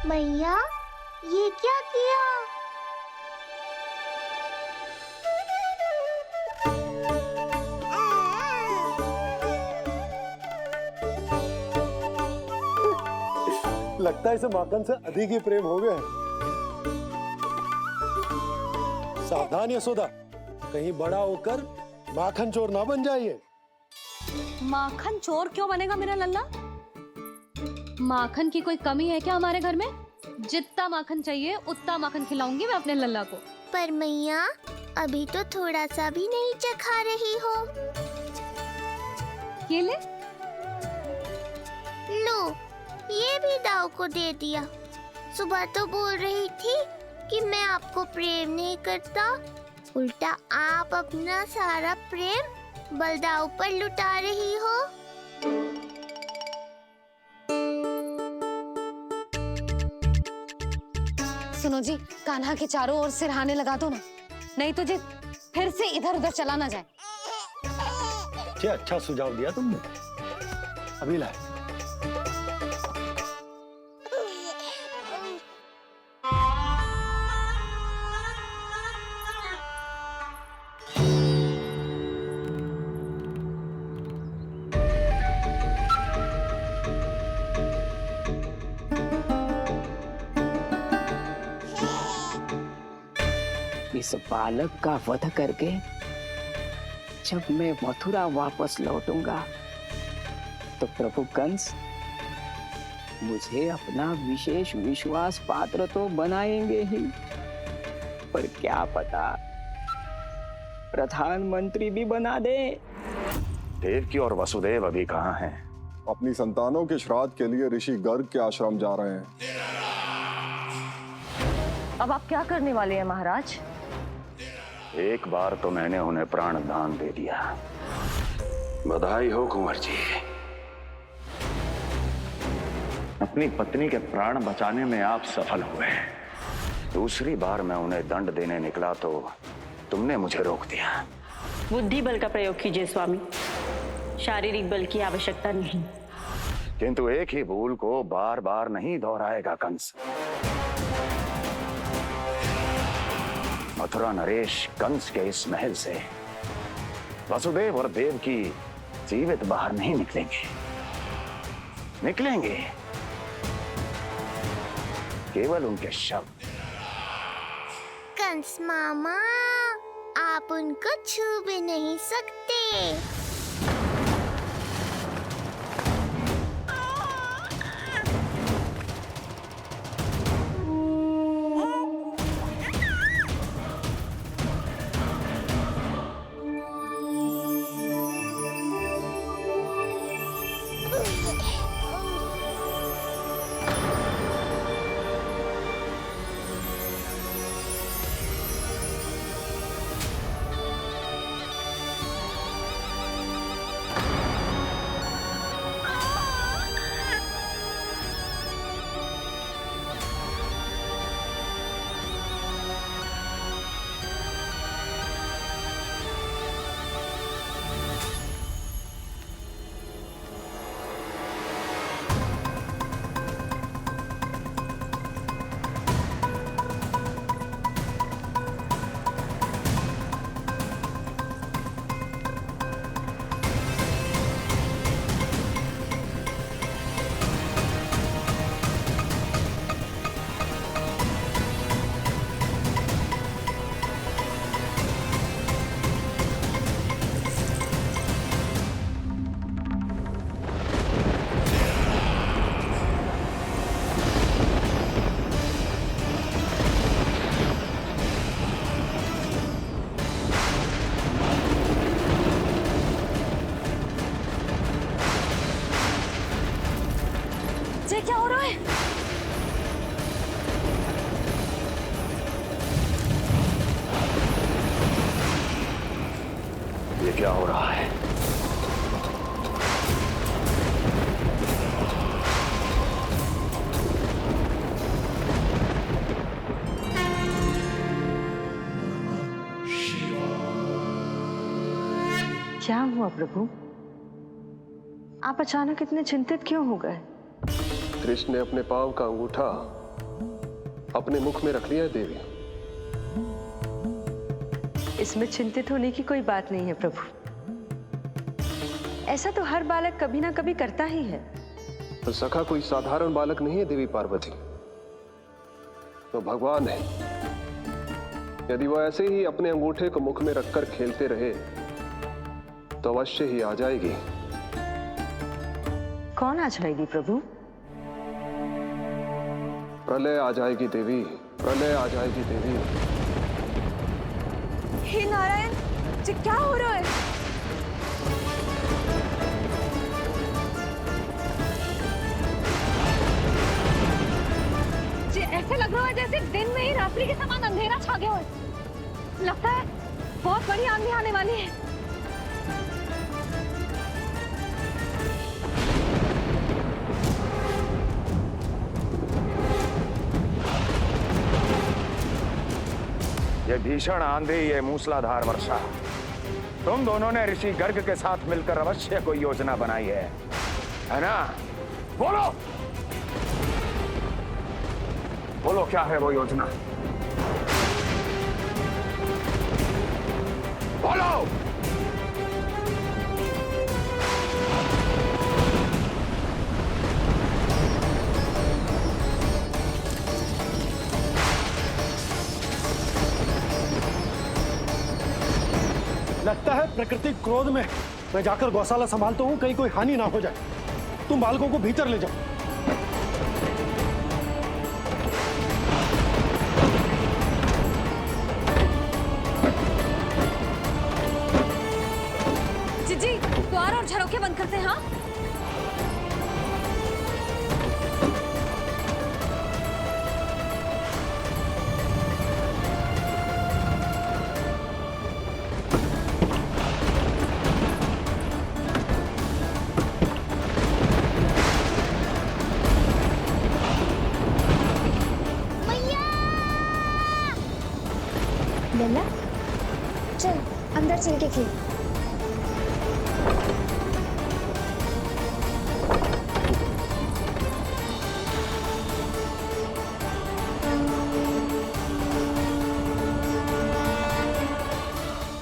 मैया, ये क्या किया? लगता है इसे माखन से अधिक ही प्रेम हो गया है। सावधान यशोदा, कहीं बड़ा होकर माखन चोर ना बन जाइए। माखन चोर क्यों बनेगा मेरा लल्ला? माखन की कोई कमी है क्या हमारे घर में? जितना माखन चाहिए उतना माखन खिलाऊंगी मैं अपने लल्ला को। पर मैया, अभी तो थोड़ा सा भी नहीं चखा रही हो। ये ले। लो, ये भी दाऊ को दे दिया। सुबह तो बोल रही थी कि मैं आपको प्रेम नहीं करता, उल्टा आप अपना सारा प्रेम बलदाऊ पर लुटा रही हो। सुनो जी, कान्हा के चारों ओर सिरहाने लगा दो ना, नहीं तो जी फिर से इधर उधर चला ना जाए। अच्छा सुझाव दिया तुमने। अभी लाए। इस बालक का वध करके जब मैं मथुरा वापस लौटूंगा तो प्रभु कंस मुझे अपना विशेष विश्वास पात्र तो बनाएंगे ही, पर क्या पता प्रधानमंत्री भी बना दे। देवकी और वसुदेव अभी कहाँ हैं? अपनी संतानों के श्राद्ध के लिए ऋषि गर्ग के आश्रम जा रहे हैं। अब आप क्या करने वाले हैं महाराज? एक बार तो मैंने उन्हें प्राण दान दे दिया। बधाई हो कुंवर जी। अपनी पत्नी के प्राण बचाने में आप सफल हुए। दूसरी बार मैं उन्हें दंड देने निकला तो तुमने मुझे रोक दिया। बुद्धि बल का प्रयोग कीजिए स्वामी, शारीरिक बल की आवश्यकता नहीं। किंतु एक ही भूल को बार बार नहीं दोहराएगा कंस। मथुरा नरेश कंस के इस महल से वसुदेव और देवकी जीवित बाहर नहीं निकलेंगे, केवल उनके शव। कंस मामा, आप उनको छू भी नहीं सकते। ये क्या हो रहा है? ये क्या हो रहा है? क्या हुआ प्रभु? आप अचानक इतने चिंतित क्यों हो गए? कृष्ण ने अपने पांव का अंगूठा अपने मुख में रख लिया है देवी। इसमें चिंतित होने की कोई बात नहीं है प्रभु। ऐसा तो हर बालक कभी ना कभी करता ही है। तो सखा कोई साधारण बालक नहीं है देवी पार्वती, तो भगवान है। यदि वो ऐसे ही अपने अंगूठे को मुख में रखकर खेलते रहे तो अवश्य ही आ जाएगी। कौन आ जाएगी प्रभु? प्रलय आ जाएगी देवी, प्रलय आ जाएगी देवी। हे नारायण जी, क्या हो रहा है? जी ऐसे लग रहा है जैसे दिन में ही रात्रि के समान अंधेरा छा गया हो। लगता है बहुत बड़ी आंधी आने वाली है। ये भीषण आंधी, ये मूसलाधार वर्षा, तुम दोनों ने ऋषि गर्ग के साथ मिलकर अवश्य कोई योजना बनाई है ना? बोलो बोलो, क्या है वो योजना? बोलो। लगता है प्रकृति क्रोध में। मैं जाकर गौशाला संभालता हूँ, कहीं कोई हानि ना हो जाए। तुम बालकों को भीतर ले जाओ। जी द्वार और झरोखे बंद करते हैं। हाँ लल्ला, चल अंदर चल के खेल।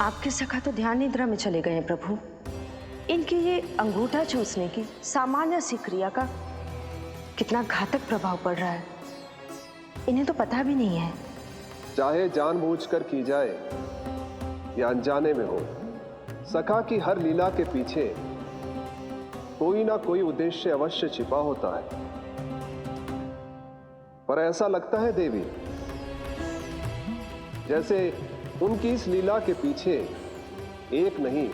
आपके सखा तो ध्यान निद्रा में चले गए हैं प्रभु। इनकी ये अंगूठा चूसने की सामान्य सी क्रिया का कितना घातक प्रभाव पड़ रहा है, इन्हें तो पता भी नहीं है। चाहे जानबूझकर की जाए या अनजाने में हो, सखा की हर लीला के पीछे कोई ना कोई उद्देश्य अवश्य छिपा होता है। पर ऐसा लगता है देवी जैसे उनकी इस लीला के पीछे एक नहीं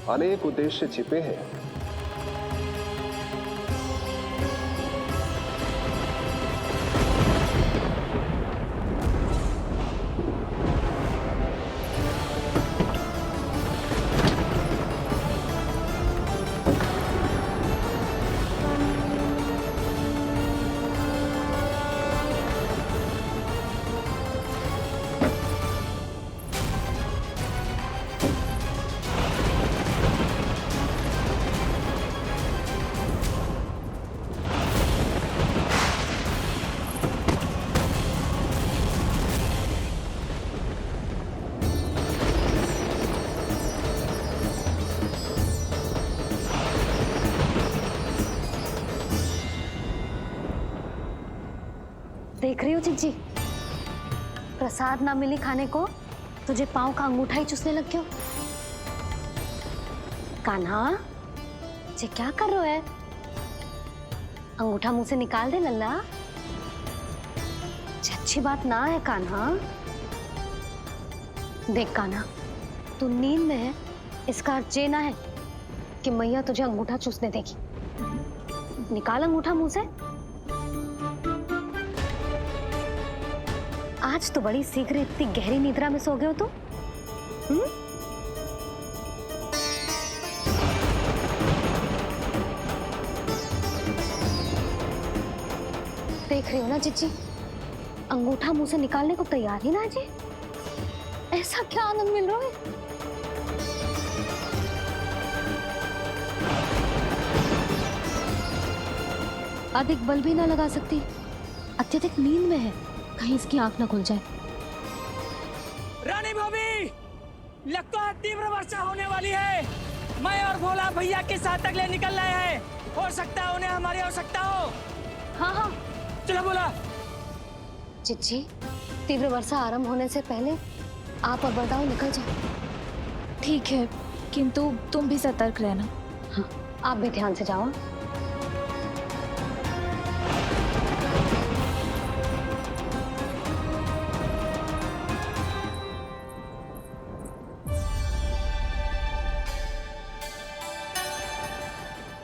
अनेक उद्देश्य छिपे हैं। देख रही हो चिज्जी, प्रसाद ना मिली खाने को, तुझे पाँव का अंगूठा ही चूसने लग गयो। कान्हा, ये क्या कर रहे हो है? अंगूठा मुंह से निकाल दे लल्ला। ये अच्छी बात ना है कान्हा। देख कान्हा, तू नींद में है, इसका अर्थ ये ना है कि मैया तुझे अंगूठा चूसने देगी। निकाल अंगूठा मुंह से। आज तो बड़ी शीघ्र इतनी गहरी निद्रा में सो गए हो तुम। देख रही हो ना चिच्ची, अंगूठा मुंह से निकालने को तैयार ही ना जी। ऐसा क्या आनंद मिल रहा है? अधिक बल भी ना लगा सकती, अत्यधिक नींद में है। कहीं इसकी आंख ना खुल जाए। रानी भाभी, लगता है तीव्र वर्षा होने वाली है। मैं और भोला भैया के साथ अगले निकल रहे हैं। हो सकता है उन्हें हमारी आवश्यकता हो। हाँ हाँ चलो बोला। चिच्ची, तीव्र वर्षा आरंभ होने से पहले आप और बरदाऊ निकल जाओ। ठीक है, किंतु तुम भी सतर्क रहना। हाँ, आप भी ध्यान से जाओ।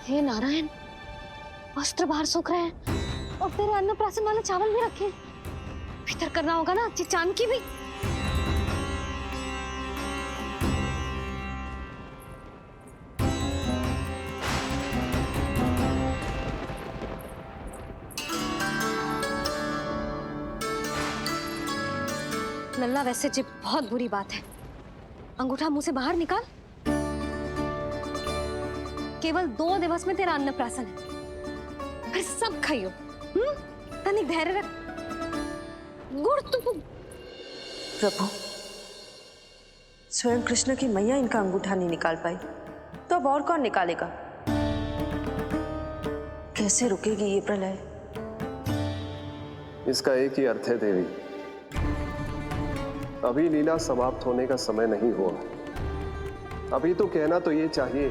हे नारायण, वस्त्र बाहर सूख रहे हैं और तेरे अन्नप्राशन वाले चावल भी रखे हैं। भीतर करना होगा ना चिचान की भी। लल्ला, वैसे जी बहुत बुरी बात है। अंगूठा मुंह से बाहर निकाल। केवल 2 दिवस में तेरा अन्नप्राशन है, फिर सब खाइयो। तनिक धैर्य रख। गुड़ तो प्रभु, स्वयं कृष्ण की मैया इनका अंगूठा नहीं निकाल पाई, तो अब और कौन निकालेगा? कैसे रुकेगी ये प्रलय? इसका एक ही अर्थ है देवी, अभी लीला समाप्त होने का समय नहीं हुआ। अभी तो कहना तो ये चाहिए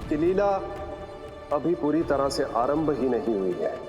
कि लीला अभी पूरी तरह से आरंभ ही नहीं हुई है।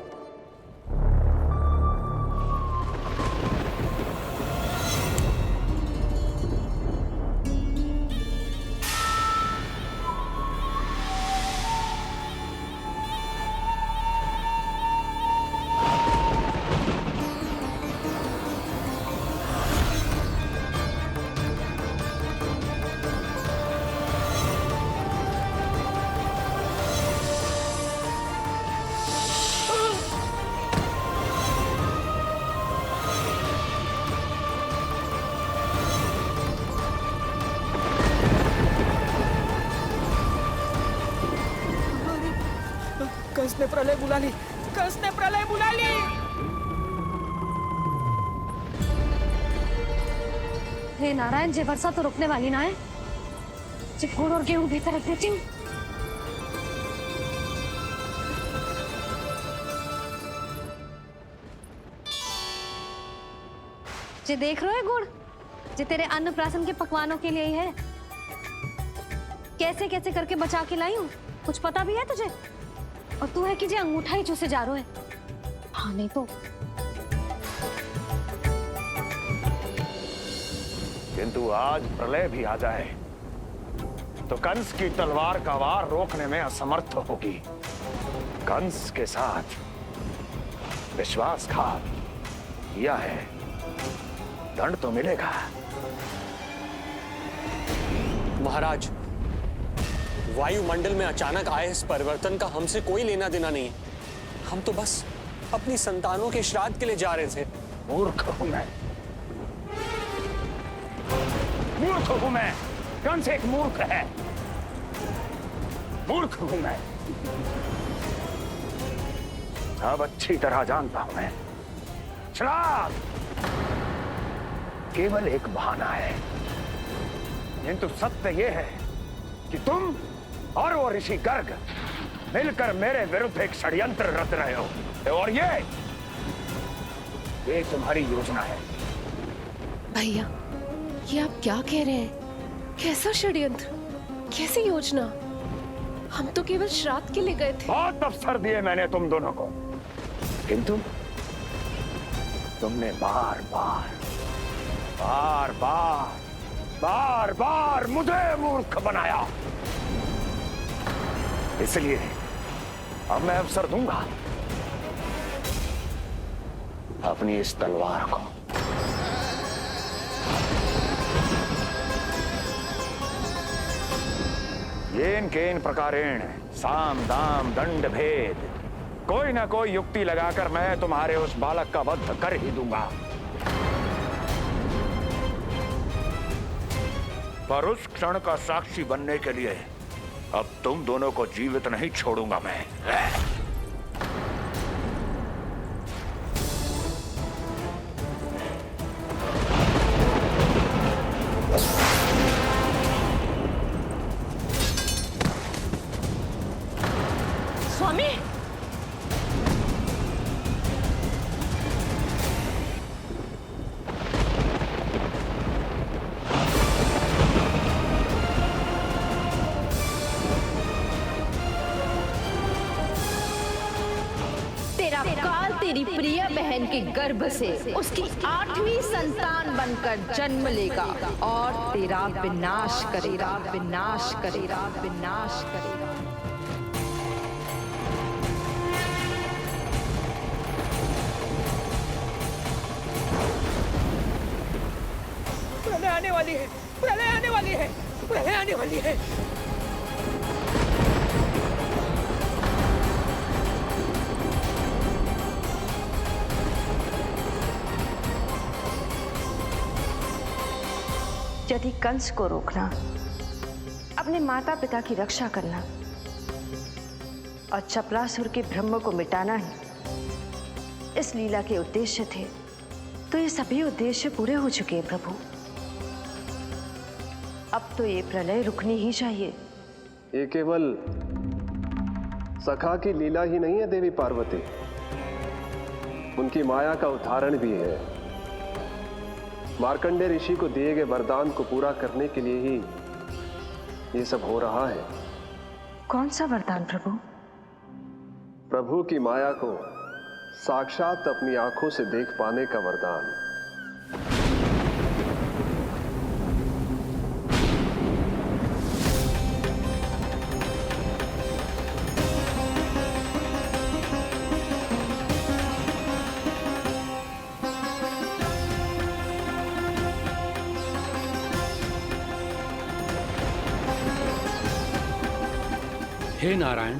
कंस ने प्रलय बुला ली। कंस ने प्रलय बुला ली। हे नारायण, जे वर्षा तो रुकने वाली ना है। जे गुड़ और गेहूं भीतर रख देती हूँ। जे देख रहे हो गुड़, जे तेरे अन्नप्राशन के पकवानों के लिए ही है। कैसे कैसे करके बचा के लाई हूँ, कुछ पता भी है तुझे? और तू है कि जे अंगूठा ही चूसे जा रहा है। हाँ नहीं तो। किंतु आज प्रलय भी आ जाए तो कंस की तलवार का वार रोकने में असमर्थ होगी। कंस के साथ विश्वासघात किया है, दंड तो मिलेगा। महाराज, वायुमंडल में अचानक आए इस परिवर्तन का हमसे कोई लेना देना नहीं है। हम तो बस अपनी संतानों के श्राद्ध के लिए जा रहे थे। मूर्ख हूं मैं, मूर्ख हूं मैं। कंस एक मूर्ख है, मूर्ख हूं मैं। अब अच्छी तरह जानता हूं मैं, श्राद्ध केवल एक बहाना है। किंतु सत्य यह है कि तुम और वो ऋषि गर्ग मिलकर मेरे विरुद्ध एक षड्यंत्र रच रहे हो, और ये तुम्हारी योजना है। भैया, ये आप क्या कह रहे हैं? कैसा षड्यंत्र, कैसी योजना? हम तो केवल श्राद्ध के लिए गए थे। बहुत अवसर दिए मैंने तुम दोनों को, किंतु तुमने बार बार बार बार बार बार मुझे मूर्ख बनाया। इसलिए अब मैं अवसर दूंगा अपनी इस तलवार को। येन केन प्रकारेण साम दाम दंड भेद, कोई ना कोई युक्ति लगाकर मैं तुम्हारे उस बालक का वध कर ही दूंगा। पर उस क्षण का साक्षी बनने के लिए अब तुम दोनों को जीवित नहीं छोड़ूंगा मैं। स्वामी, तेरा काल तेरी प्रिय बहन के गर्भ से उसकी 8वीं संतान बनकर जन्म लेगा और तेरा विनाश करेगा, विनाश करेगा, विनाश करेगा। प्रलय आने वाली है, प्रलय आने वाली है, प्रलय आने वाली है। यदि कंस को रोकना, अपने माता पिता की रक्षा करना और चपलासुर के ब्रह्म को मिटाना ही इस लीला के उद्देश्य थे, तो ये सभी उद्देश्य पूरे हो चुके हैं प्रभु। अब तो ये प्रलय रुकनी ही चाहिए। ये केवल सखा की लीला ही नहीं है देवी पार्वती, उनकी माया का उदाहरण भी है। मार्कंडेय ऋषि को दिए गए वरदान को पूरा करने के लिए ही ये सब हो रहा है। कौन सा वरदान प्रभु? प्रभु की माया को साक्षात अपनी आंखों से देख पाने का वरदान। हे नारायण,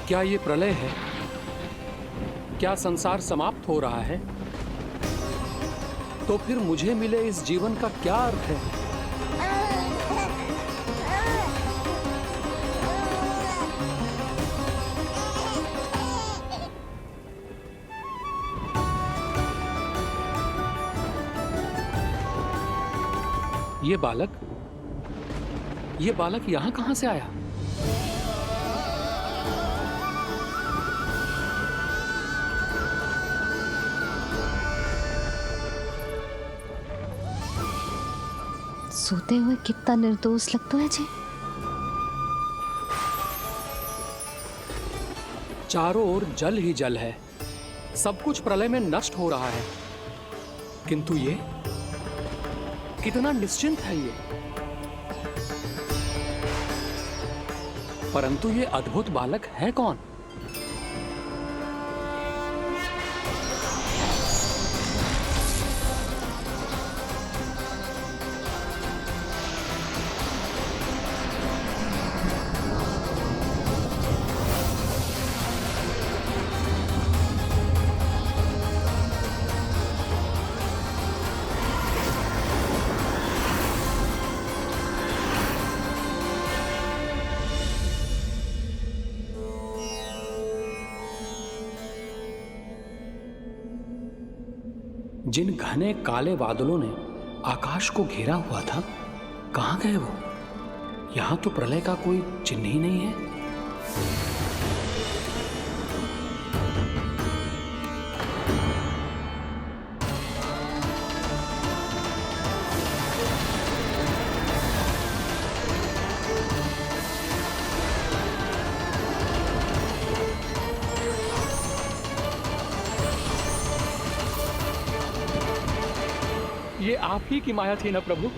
क्या ये प्रलय है? क्या संसार समाप्त हो रहा है? तो फिर मुझे मिले इस जीवन का क्या अर्थ है? ये बालक यहां कहां से आया? सोते हुए कितना निर्दोष लगता है जी। चारों ओर जल ही जल है, सब कुछ प्रलय में नष्ट हो रहा है, किंतु ये कितना निश्चिंत है ये। परंतु ये अद्भुत बालक है कौन? जिन घने काले बादलों ने आकाश को घेरा हुआ था, कहां गए वो? यहां तो प्रलय का कोई चिन्ह ही नहीं है। ये आप ही की माया थी ना प्रभु?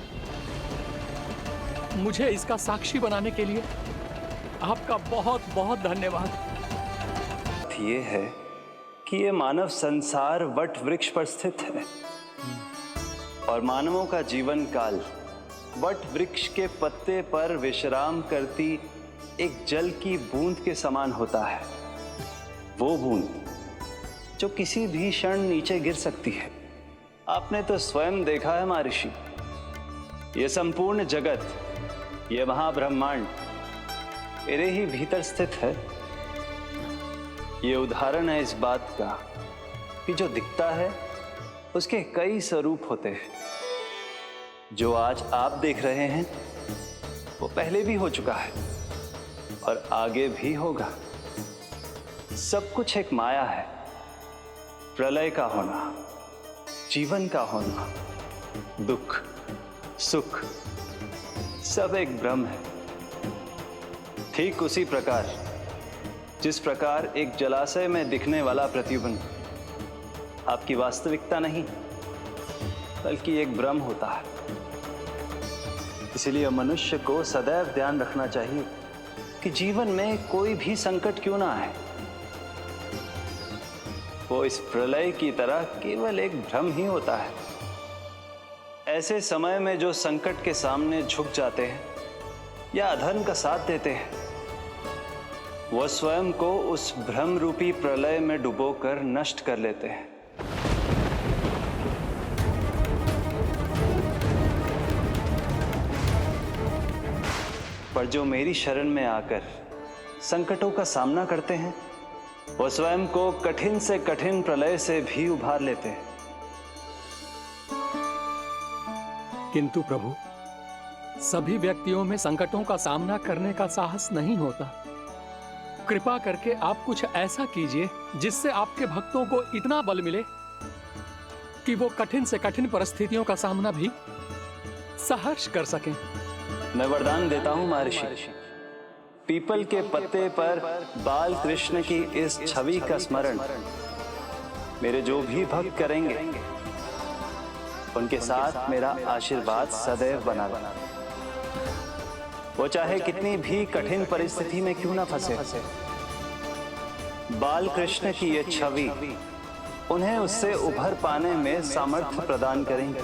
मुझे इसका साक्षी बनाने के लिए आपका बहुत बहुत धन्यवाद। ये है कि ये मानव संसार वट वृक्ष पर स्थित है और मानवों का जीवन काल वट वृक्ष के पत्ते पर विश्राम करती एक जल की बूंद के समान होता है। वो बूंद जो किसी भी क्षण नीचे गिर सकती है। आपने तो स्वयं देखा है महर्षि, ये संपूर्ण जगत, ये महाब्रह्मांड मेरे ही भीतर स्थित है। ये उदाहरण है इस बात का कि जो दिखता है उसके कई स्वरूप होते हैं। जो आज आप देख रहे हैं वो पहले भी हो चुका है और आगे भी होगा। सब कुछ एक माया है। प्रलय का होना, जीवन का होना, दुख, सुख, सब एक भ्रम है। ठीक उसी प्रकार जिस प्रकार एक जलाशय में दिखने वाला प्रतिबिंब आपकी वास्तविकता नहीं बल्कि एक भ्रम होता है। इसलिए मनुष्य को सदैव ध्यान रखना चाहिए कि जीवन में कोई भी संकट क्यों ना आए, वो इस प्रलय की तरह केवल एक भ्रम ही होता है। ऐसे समय में जो संकट के सामने झुक जाते हैं या अधर्म का साथ देते हैं, वह स्वयं को उस भ्रम रूपी प्रलय में डुबोकर नष्ट कर लेते हैं। पर जो मेरी शरण में आकर संकटों का सामना करते हैं, वो स्वयं को कठिन से कठिन प्रलय से भी उभार लेते हैं। किंतु प्रभु, सभी व्यक्तियों में संकटों का सामना करने का साहस नहीं होता। कृपा करके आप कुछ ऐसा कीजिए जिससे आपके भक्तों को इतना बल मिले कि वो कठिन से कठिन परिस्थितियों का सामना भी सहर्ष कर सकें। मैं वरदान देता हूं महर्षि, पीपल के पत्ते पर बाल कृष्ण की इस छवि का स्मरण मेरे जो भी भक्त करेंगे, उनके साथ मेरा आशीर्वाद सदैव बना रहे। वो चाहे कितनी भी कठिन परिस्थिति में क्यों ना फंसे, बाल कृष्ण की ये छवि उन्हें उससे उभर पाने में सामर्थ्य प्रदान करेंगे।